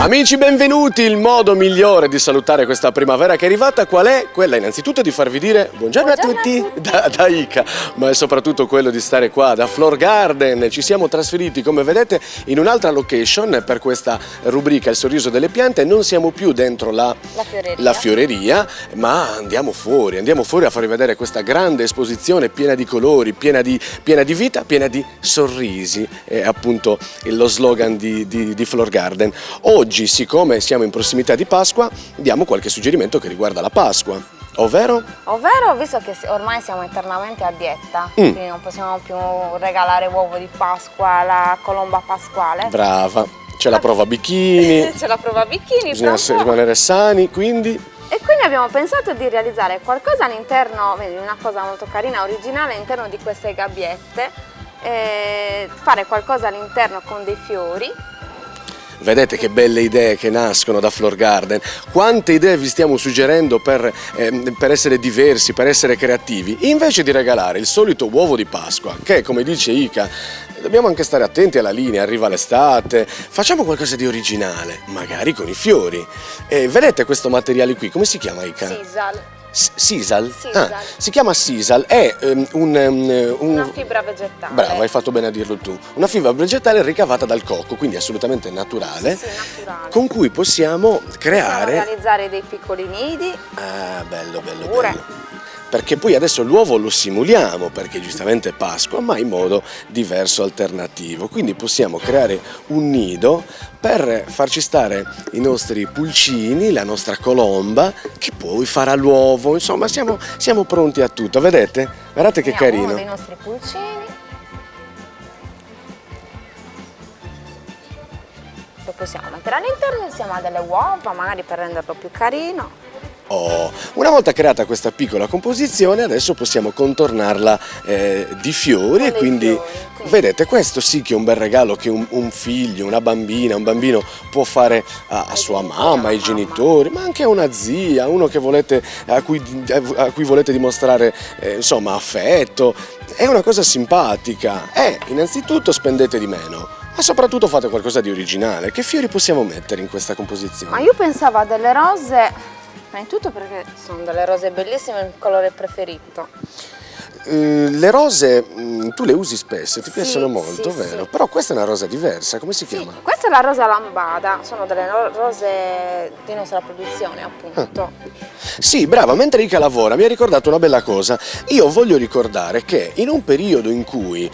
Amici, benvenuti! Il modo migliore di salutare questa primavera che è arrivata qual è? Quella innanzitutto di farvi dire buongiorno a tutti da Ica, ma è soprattutto quello di stare qua da Floor Garden. Ci siamo trasferiti, come vedete, in un'altra location per questa rubrica Il sorriso delle piante. Non siamo più dentro la fioreria, ma andiamo fuori a farvi vedere questa grande esposizione piena di colori, piena di vita, piena di sorrisi. È appunto lo slogan di Floor Garden. Oggi, siccome siamo in prossimità di Pasqua, diamo qualche suggerimento che riguarda la Pasqua. Ovvero, visto che ormai siamo eternamente a dieta, quindi non possiamo più regalare uovo di Pasqua, la colomba pasquale. Brava, c'è la prova bikini. C'è la prova bikini. Bisogna rimanere sani, quindi... E quindi abbiamo pensato di realizzare qualcosa all'interno, vedi, una cosa molto carina, originale all'interno di queste gabbiette, fare qualcosa all'interno con dei fiori. Vedete che belle idee che nascono da Floor Garden. Quante idee vi stiamo suggerendo per essere diversi, per essere creativi, invece di regalare il solito uovo di Pasqua, che, come dice Ica, dobbiamo anche stare attenti alla linea, arriva l'estate, facciamo qualcosa di originale, magari con i fiori. Vedete questo materiale qui, come si chiama, Ica? Sisal. Sisal? Ah, si chiama Sisal, è una fibra vegetale. Bravo, hai fatto bene a dirlo tu. Una fibra vegetale ricavata dal cocco, quindi assolutamente naturale, sì, naturale, con cui possiamo creare... Possiamo realizzare dei piccoli nidi. Ah, bello, bello. Perché poi adesso l'uovo lo simuliamo, perché giustamente è Pasqua, ma in modo diverso, alternativo. Quindi possiamo creare un nido per farci stare i nostri pulcini, la nostra colomba, che poi farà l'uovo. Insomma, siamo pronti a tutto. Vedete? Guardate che carino. Uno dei nostri pulcini. Lo possiamo mettere all'interno insieme a delle uova, magari per renderlo più carino. Una volta creata questa piccola composizione, adesso possiamo contornarla di fiori e quindi vedete, questo sì che è un bel regalo che un figlio, una bambina, un bambino può fare a sua mamma, ai genitori, ma anche a una zia, uno che volete, a cui volete dimostrare insomma affetto. È una cosa simpatica e innanzitutto spendete di meno. Ma soprattutto fate qualcosa di originale. Che fiori possiamo mettere in questa composizione? Ma io pensavo a delle rose. Prima di tutto perché sono delle rose bellissime, il colore preferito. Le rose tu le usi spesso, ti piacciono molto, sì, vero? Sì. Però questa è una rosa diversa, come si chiama? Questa è la rosa lambada, sono delle rose di nostra produzione, appunto. Sì, brava, mentre Ica lavora mi ha ricordato una bella cosa. Io voglio ricordare che in un periodo in cui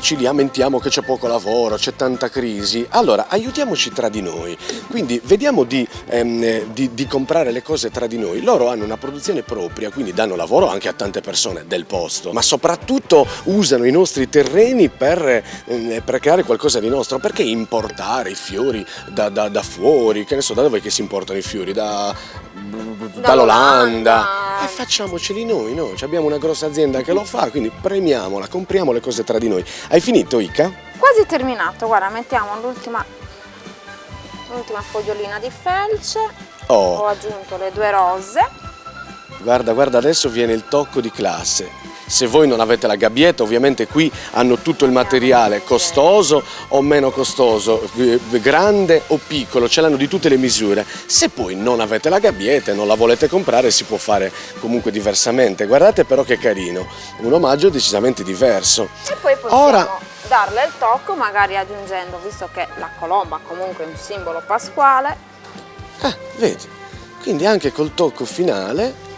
ci lamentiamo che c'è poco lavoro, c'è tanta crisi, allora aiutiamoci tra di noi. Quindi vediamo di comprare le cose tra di noi. Loro hanno una produzione propria, quindi danno lavoro anche a tante persone del posto, ma soprattutto usano i nostri terreni per creare qualcosa di nostro. Perché importare i fiori da fuori? Che ne so, da dove che si importano i fiori? Dall'Olanda. E facciamoceli noi, no? Abbiamo una grossa azienda che lo fa, quindi premiamola, compriamo le cose tra di noi. Hai finito, Ica? Quasi terminato, guarda, mettiamo l'ultima fogliolina di felce. Ho aggiunto le 2 rose. Guarda, adesso viene il tocco di classe. Se voi non avete la gabbietta, ovviamente qui hanno tutto il materiale, costoso o meno costoso, grande o piccolo, ce l'hanno di tutte le misure. Se poi non avete la gabbietta e non la volete comprare, si può fare comunque diversamente. Guardate però che carino, un omaggio decisamente diverso. E poi possiamo darle il tocco, magari aggiungendo, visto che la colomba comunque è un simbolo pasquale. Vedi, quindi anche col tocco finale.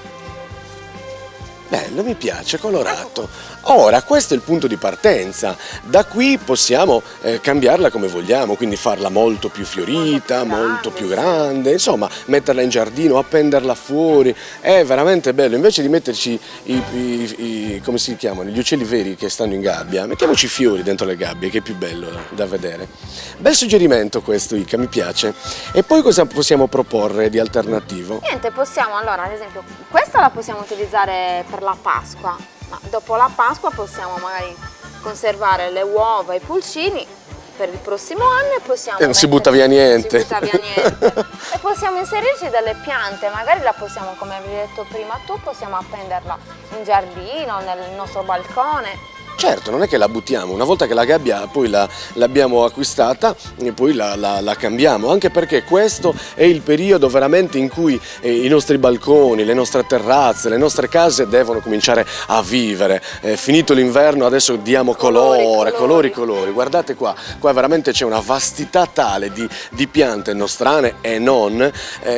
Bello, mi piace, colorato. Ora, questo è il punto di partenza. Da qui possiamo cambiarla come vogliamo, quindi farla molto più fiorita, molto più grande, insomma, metterla in giardino, appenderla fuori. È veramente bello. Invece di metterci come si chiamano, gli uccelli veri che stanno in gabbia, mettiamoci i fiori dentro le gabbie, che è più bello da vedere. Bel suggerimento questo, Ica, mi piace. E poi cosa possiamo proporre di alternativo? Niente, possiamo allora, ad esempio, questa la possiamo utilizzare per la Pasqua, ma dopo la Pasqua possiamo magari conservare le uova e i pulcini per il prossimo anno e possiamo... non si butta via niente. Si butta via niente. E possiamo inserirci delle piante, magari la possiamo, come avevi detto prima tu, possiamo appenderla in giardino, nel nostro balcone. Certo, non è che la buttiamo, una volta che la gabbia poi l'abbiamo acquistata e poi la cambiamo, anche perché questo è il periodo veramente in cui i nostri balconi, le nostre terrazze, le nostre case devono cominciare a vivere. Finito l'inverno adesso diamo colori. Guardate qua veramente c'è una vastità tale di piante nostrane e non,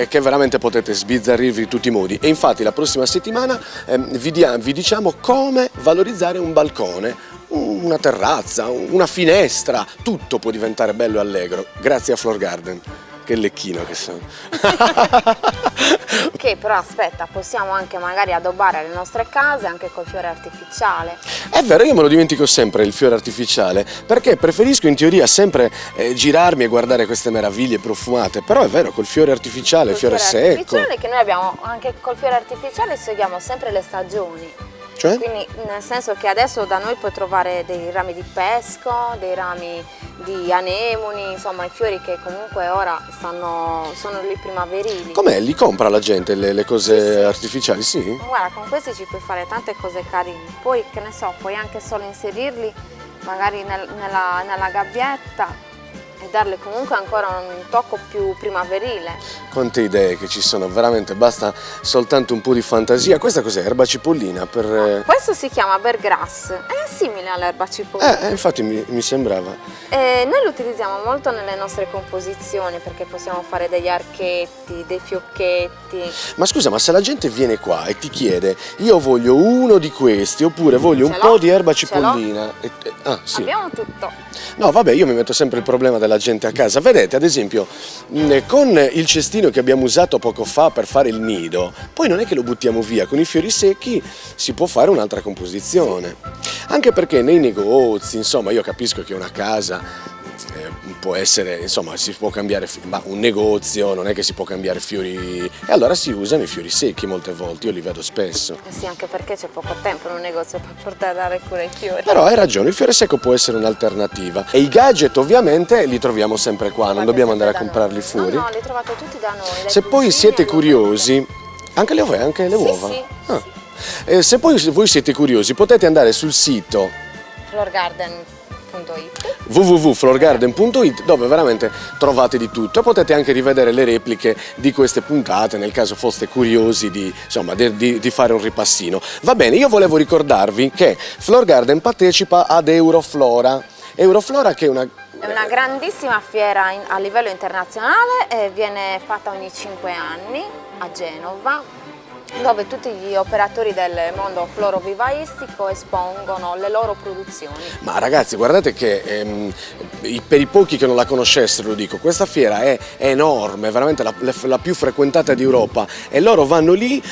che veramente potete sbizzarrirvi in tutti i modi. E infatti la prossima settimana vi diciamo come valorizzare un balcone, una terrazza, una finestra, tutto può diventare bello e allegro grazie a Floor Garden. Che lecchino che sono. Che però aspetta, possiamo anche magari addobbare le nostre case anche col fiore artificiale. È vero, io me lo dimentico sempre il fiore artificiale, perché preferisco in teoria sempre girarmi e guardare queste meraviglie profumate, però è vero, col fiore artificiale, il fiore secco. Che noi abbiamo anche col fiore artificiale, seguiamo sempre le stagioni. Cioè? Quindi nel senso che adesso da noi puoi trovare dei rami di pesco, dei rami di anemoni, insomma i fiori che comunque ora sono lì primaverili. Com'è? Li compra la gente le cose Sì. artificiali, sì? Guarda, con questi ci puoi fare tante cose carine, poi che ne so, puoi anche solo inserirli magari nella gabbietta e darle comunque ancora un tocco più primaverile. Quante idee che ci sono, veramente, basta soltanto un po' di fantasia. Questa cos'è? Erba cipollina per... Questo si chiama Beargrass, è simile all'erba cipollina. Infatti mi sembrava. Noi lo utilizziamo molto nelle nostre composizioni perché possiamo fare degli archetti, dei fiocchetti. Ma scusa, ma se la gente viene qua e ti chiede io voglio uno di questi oppure voglio un po' di erba cipollina... Sì. Abbiamo tutto. No, vabbè, io mi metto sempre il problema della gente a casa. Vedete, ad esempio, con il cestino che abbiamo usato poco fa per fare il nido, poi non è che lo buttiamo via, con i fiori secchi si può fare un'altra composizione. Anche perché nei negozi, insomma, io capisco che una casa può essere, insomma, si può cambiare, ma un negozio non è che si può cambiare fiori, e allora si usano i fiori secchi molte volte, io li vedo spesso. Sì, anche perché c'è poco tempo in un negozio per portare a dare cura ai fiori. Però hai ragione, il fiore secco può essere un'alternativa. E i gadget ovviamente li troviamo sempre qua, non dobbiamo andare a comprarli fuori. No, li trovate tutti da noi. Se poi siete curiosi, anche le uova? Sì. Se poi voi siete curiosi potete andare sul sito www.floorgarden.it dove veramente trovate di tutto e potete anche rivedere le repliche di queste puntate nel caso foste curiosi di fare un ripassino. Va bene, io volevo ricordarvi che Floor Garden partecipa ad Euroflora che è una grandissima fiera a livello internazionale e viene fatta ogni 5 anni a Genova, dove tutti gli operatori del mondo florovivaistico espongono le loro produzioni. Ma ragazzi, guardate che per i pochi che non la conoscessero, lo dico, questa fiera è enorme, veramente la più frequentata d'Europa, e loro vanno lì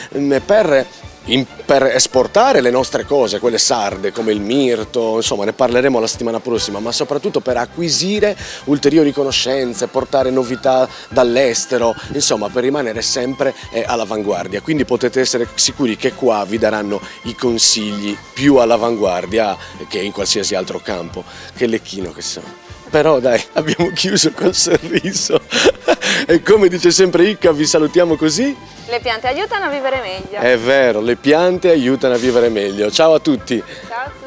per esportare le nostre cose, quelle sarde come il mirto, insomma ne parleremo la settimana prossima, ma soprattutto per acquisire ulteriori conoscenze, portare novità dall'estero, insomma per rimanere sempre all'avanguardia. Quindi potete essere sicuri che qua vi daranno i consigli più all'avanguardia che in qualsiasi altro campo. Che lecchino che sono. Però dai, abbiamo chiuso col sorriso e come dice sempre Icca, vi salutiamo così. Le piante aiutano a vivere meglio. È vero, le piante aiutano a vivere meglio. Ciao a tutti. Ciao a tutti.